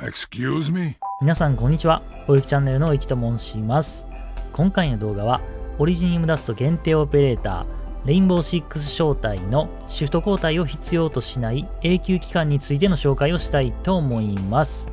Excuse me? 皆さんこんにちは。おゆきチャンネルのおゆきと申します。今回の動画はオリジニウムダスト限定オペレーターレインボー6招待のシフト交代を必要としない永久期間についての紹介をしたいと思います。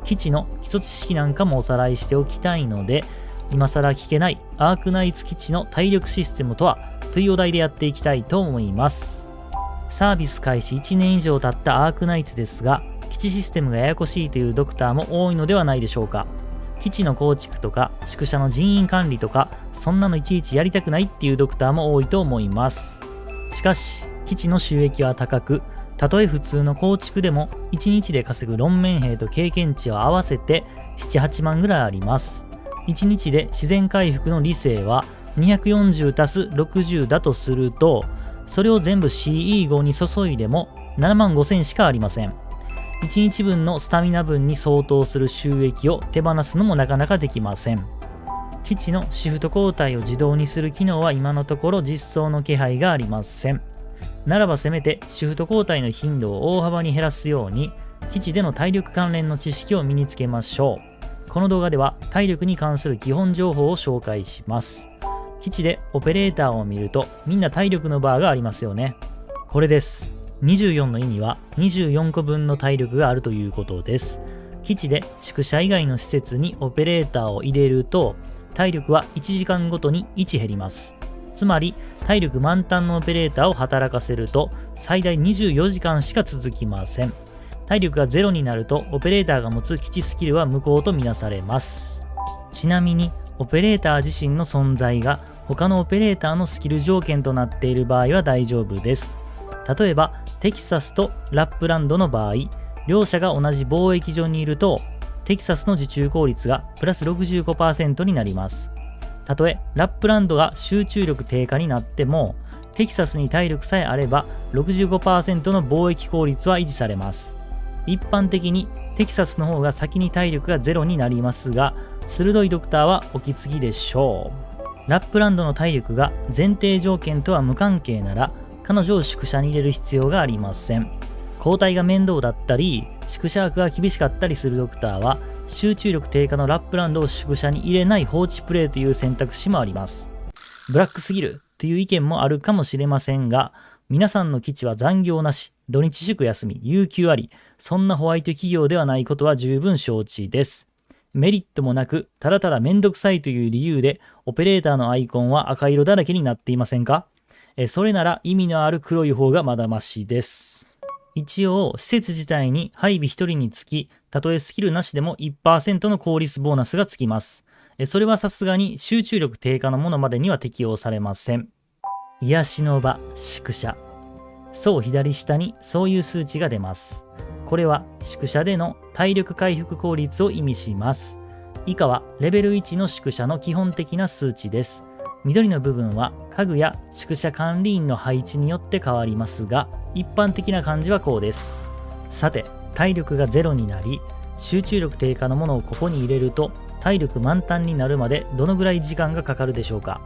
基地の基礎知識なんかもおさらいしておきたいので、今更聞けないアークナイツ基地の体力システムとはというお題でやっていきたいと思います。サービス開始1年以上経ったアークナイツですが、基地システムがややこしいというドクターも多いのではないでしょうか。基地の構築とか宿舎の人員管理とか、そんなのいちいちやりたくないっていうドクターも多いと思います。しかし基地の収益は高く、たとえ普通の構築でも1日で稼ぐ論面兵と経験値を合わせて7、8万ぐらいあります。1日で自然回復の理性は240足す60だとすると、それを全部 CE5 に注いでも7万5000しかありません。1日分のスタミナ分に相当する収益を手放すのもなかなかできません。基地のシフト交代を自動にする機能は今のところ実装の気配がありません。ならばせめてシフト交代の頻度を大幅に減らすように、基地での体力関連の知識を身につけましょう。この動画では体力に関する基本情報を紹介します。基地でオペレーターを見るとみんな体力のバーがありますよね。これです。24の意味は24個分の体力があるということです。基地で宿舎以外の施設にオペレーターを入れると、体力は1時間ごとに1減ります。つまり体力満タンのオペレーターを働かせると最大24時間しか続きません。体力が0になるとオペレーターが持つ基地スキルは無効とみなされます。ちなみにオペレーター自身の存在が他のオペレーターのスキル条件となっている場合は大丈夫です。例えばテキサスとラップランドの場合、両者が同じ貿易所にいるとテキサスの受注効率がプラス 65% になります。たとえラップランドが集中力低下になっても、テキサスに体力さえあれば 65% の貿易効率は維持されます。一般的にテキサスの方が先に体力が0になりますが、鋭いドクターはお気づきでしょう。ラップランドの体力が前提条件とは無関係なら、彼女を宿舎に入れる必要がありません。交代が面倒だったり、宿舎枠が厳しかったりするドクターは、集中力低下のラップランドを宿舎に入れない放置プレイという選択肢もあります。ブラックすぎるという意見もあるかもしれませんが、皆さんの基地は残業なし、土日祝休み、有給あり、そんなホワイト企業ではないことは十分承知です。メリットもなく、ただただめんどくさいという理由で、オペレーターのアイコンは赤色だらけになっていませんか？それなら意味のある黒い方がまだましです。一応施設自体に配備1人につき、たとえスキルなしでも 1% の効率ボーナスがつきます。それはさすがに集中力低下のものまでには適用されません。癒しの場、宿舎。そう、左下にそういう数値が出ます。これは宿舎での体力回復効率を意味します。以下はレベル1の宿舎の基本的な数値です。緑の部分は家具や宿舎管理員の配置によって変わりますが、一般的な感じはこうです。さて、体力が0になり、集中力低下のものをここに入れると、体力満タンになるまでどのぐらい時間がかかるでしょうか。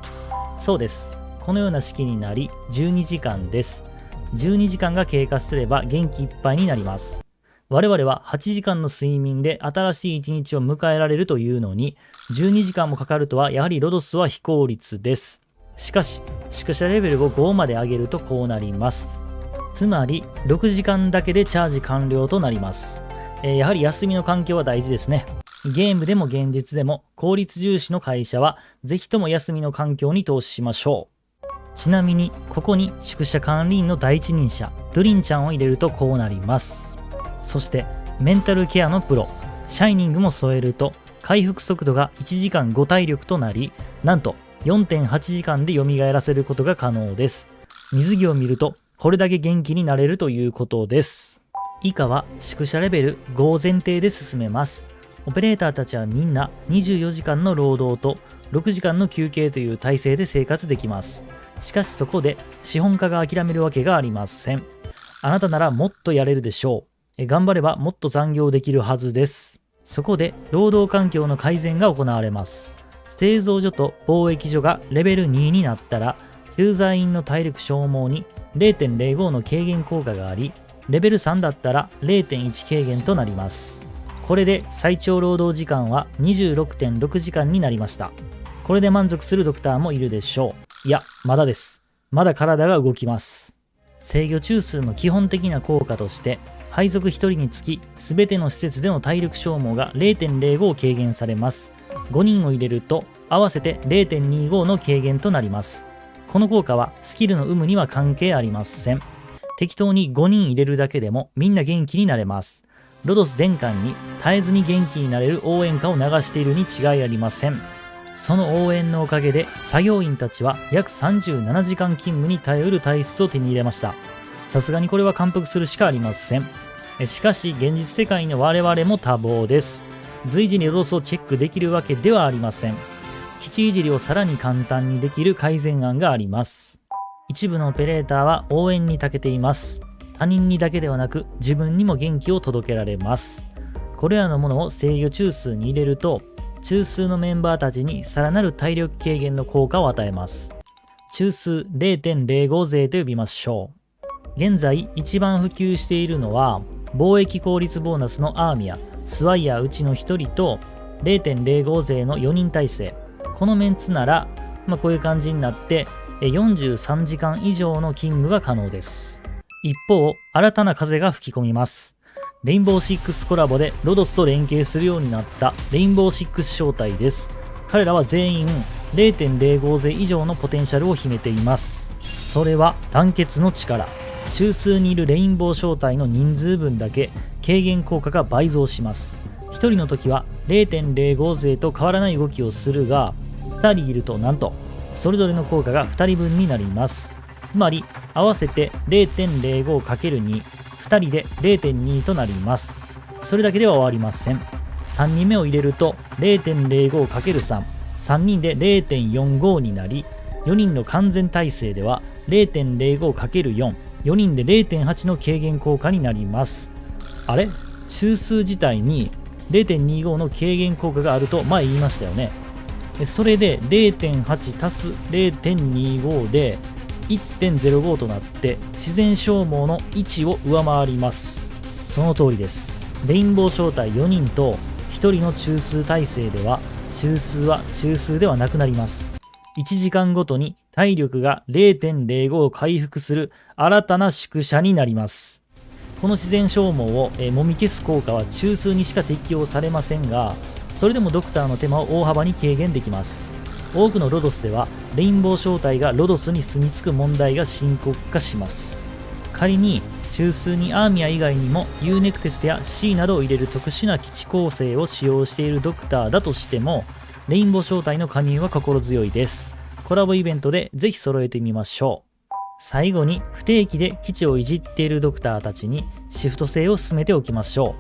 そうです。このような式になり、12時間です。12時間が経過すれば元気いっぱいになります。我々は8時間の睡眠で新しい一日を迎えられるというのに、12時間もかかるとはやはりロドスは非効率です。しかし、宿舎レベルを5まで上げるとこうなります。つまり、6時間だけでチャージ完了となります。やはり休みの環境は大事ですね。ゲームでも現実でも効率重視の会社は、ぜひとも休みの環境に投資しましょう。ちなみに、ここに宿舎管理員の第一人者、ドゥリンちゃんを入れるとこうなります。そしてメンタルケアのプロシャイニングも添えると回復速度が1時間5体力となり、なんと 4.8 時間で蘇らせることが可能です。水着を見るとこれだけ元気になれるということです。以下は宿舎レベル5前提で進めます。オペレーターたちはみんな24時間の労働と6時間の休憩という体制で生活できます。しかしそこで資本家が諦めるわけがありません。あなたならもっとやれるでしょう。頑張ればもっと残業できるはずです。そこで労働環境の改善が行われます。製造所と貿易所がレベル2になったら、駐在員の体力消耗に 0.05 の軽減効果があり、レベル3だったら 0.1 軽減となります。これで最長労働時間は 26.6 時間になりました。これで満足するドクターもいるでしょう。いや、まだです。まだ体が動きます。制御中枢の基本的な効果として、配属1人につき全ての施設での体力消耗が 0.05 軽減されます。5人を入れると合わせて 0.25 の軽減となります。この効果はスキルの有無には関係ありません。適当に5人入れるだけでもみんな元気になれます。ロドス全館に絶えずに元気になれる応援歌を流しているに違いありません。その応援のおかげで作業員たちは約37時間勤務に耐えうる体質を手に入れました。さすがにこれは感服するしかありません。しかし現実世界の我々も多忙です。随時にロドスをチェックできるわけではありません。基地いじりをさらに簡単にできる改善案があります。一部のオペレーターは応援に長けています。他人にだけではなく自分にも元気を届けられます。これらのものを制御中枢に入れると、中枢のメンバーたちにさらなる体力軽減の効果を与えます。中枢 0.05 勢と呼びましょう。現在一番普及しているのは貿易効率ボーナスのアーミア、スワイヤーうちの1人と 0.05 勢の4人体制。このメンツなら、こういう感じになって43時間以上の勤務が可能です。一方、新たな風が吹き込みます。レインボーシックスコラボでロドスと連携するようになったレインボーシックス招待です。彼らは全員 0.05 勢以上のポテンシャルを秘めています。それは団結の力。中枢にいるレインボー招待の人数分だけ軽減効果が倍増します。1人の時は 0.05 勢と変わらない動きをするが、2人いるとなんとそれぞれの効果が2人分になります。つまり合わせて 0.05×2、2人で 0.2 となります。それだけでは終わりません。3人目を入れると 0.05×3、3人で 0.45 になり、4人の完全体制では 0.05×4、4人で 0.8 の軽減効果になります。あれ？中枢自体に 0.25 の軽減効果があると前言いましたよね。それで 0.8 足す 0.25 で 1.05 となって自然消耗の1を上回ります。その通りです。レインボー招待4人と1人の中枢体制では中枢は中枢ではなくなります。1時間ごとに体力が 0.05 を回復する新たな宿舎になります。この自然消耗をもみ消す効果は中枢にしか適用されませんが、それでもドクターの手間を大幅に軽減できます。多くのロドスではレインボー招待がロドスに住み着く問題が深刻化します。仮に中枢にアーミア以外にも U ネクテスや C などを入れる特殊な基地構成を使用しているドクターだとしても、レインボー招待の加入は心強いです。コラボイベントでぜひ揃えてみましょう。最後に不定期で基地をいじっているドクターたちにシフト制を進めておきましょ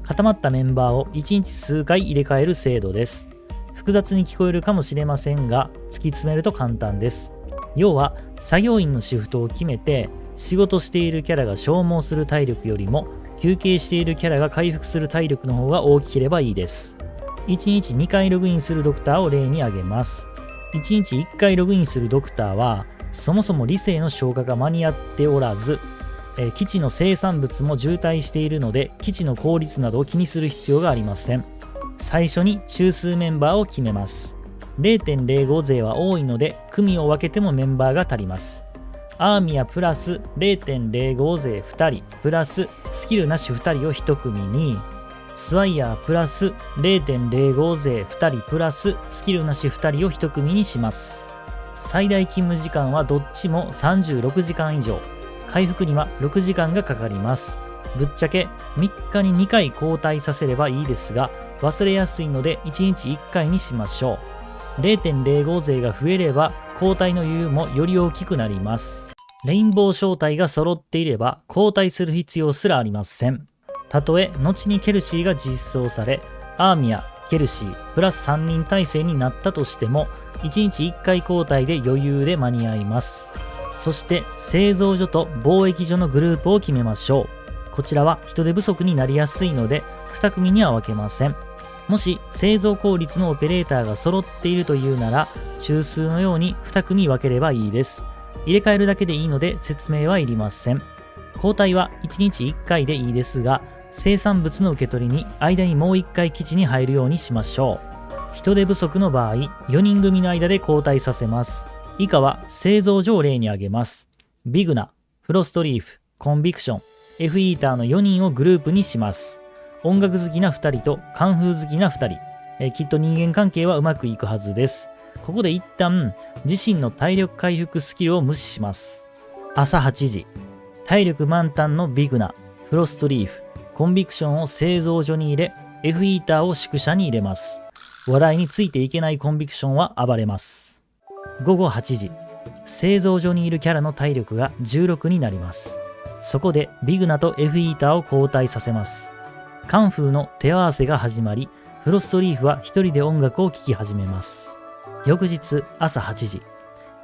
う。固まったメンバーを1日数回入れ替える制度です。複雑に聞こえるかもしれませんが、突き詰めると簡単です。要は作業員のシフトを決めて、仕事しているキャラが消耗する体力よりも休憩しているキャラが回復する体力の方が大きければいいです。1日2回ログインするドクターを例に挙げます。1日1回ログインするドクターはそもそも理性の消化が間に合っておらず、基地の生産物も渋滞しているので基地の効率などを気にする必要がありません。最初に中枢メンバーを決めます。 0.05 勢は多いので組を分けてもメンバーが足ります。アーミアプラス 0.05 勢2人プラススキルなし2人を1組に、スワイヤープラス 0.05 勢2人プラススキルなし2人を1組にします。最大勤務時間はどっちも36時間以上、回復には6時間がかかります。ぶっちゃけ3日に2回交代させればいいですが、忘れやすいので1日1回にしましょう。 0.05 勢が増えれば交代の余裕もより大きくなります。レインボー招待が揃っていれば交代する必要すらありません。たとえ後にケルシーが実装され、アーミア、ケルシープラス3人体制になったとしても1日1回交代で余裕で間に合います。そして製造所と貿易所のグループを決めましょう。こちらは人手不足になりやすいので2組には分けません。もし製造効率のオペレーターが揃っているというなら、中枢のように2組分ければいいです。入れ替えるだけでいいので説明はいりません。交代は1日1回でいいですが、生産物の受け取りに間にもう1回基地に入るようにしましょう。人手不足の場合、4人組の間で交代させます。以下は製造所を例に挙げます。ビグナ、フロストリーフ、コンビクション、F イーターの4人をグループにします。音楽好きな2人とカンフー好きな2人。きっと人間関係はうまくいくはずです。ここで一旦自身の体力回復スキルを無視します。朝8時、体力満タンのビグナ、フロストリーフ、コンビクションを製造所に入れ、F イーターを宿舎に入れます。話題についていけないコンビクションは暴れます。午後8時、製造所にいるキャラの体力が16になります。そこでビグナと F イーターを交代させます。カンフーの手合わせが始まり、フロストリーフは一人で音楽を聴き始めます。翌日朝8時、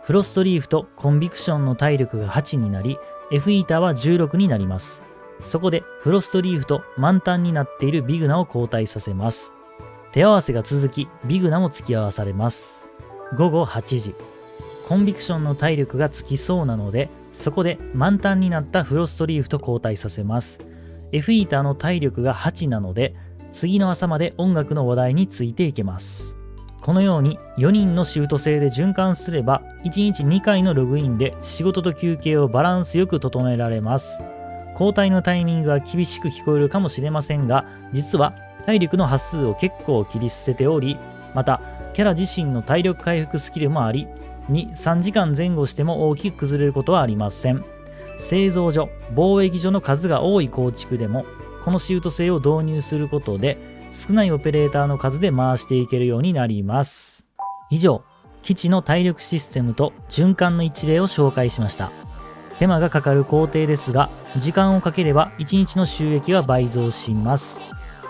フロストリーフとコンビクションの体力が8になり、F イーターは16になります。そこでフロストリーフと満タンになっているビグナを交代させます。手合わせが続き、ビグナも付き合わされます。午後8時、コンビクションの体力がつきそうなので、そこで満タンになったフロストリーフと交代させます。F イーターの体力が8なので、次の朝まで音楽の話題についていけます。このように4人のシフト制で循環すれば、1日2回のログインで仕事と休憩をバランスよく整えられます。交代のタイミングは厳しく聞こえるかもしれませんが、実は体力の端数を結構切り捨てており、またキャラ自身の体力回復スキルもあり、2、3時間前後しても大きく崩れることはありません。製造所、貿易所の数が多い構築でも、このシフト制を導入することで、少ないオペレーターの数で回していけるようになります。以上、基地の体力システムと循環の一例を紹介しました。手間がかかる工程ですが、時間をかければ1日の収益は倍増します。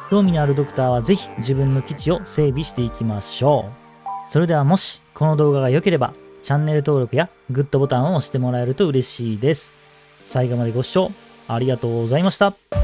興味のあるドクターはぜひ自分の基地を整備していきましょう。それではもしこの動画が良ければ、チャンネル登録やグッドボタンを押してもらえると嬉しいです。最後までご視聴ありがとうございました。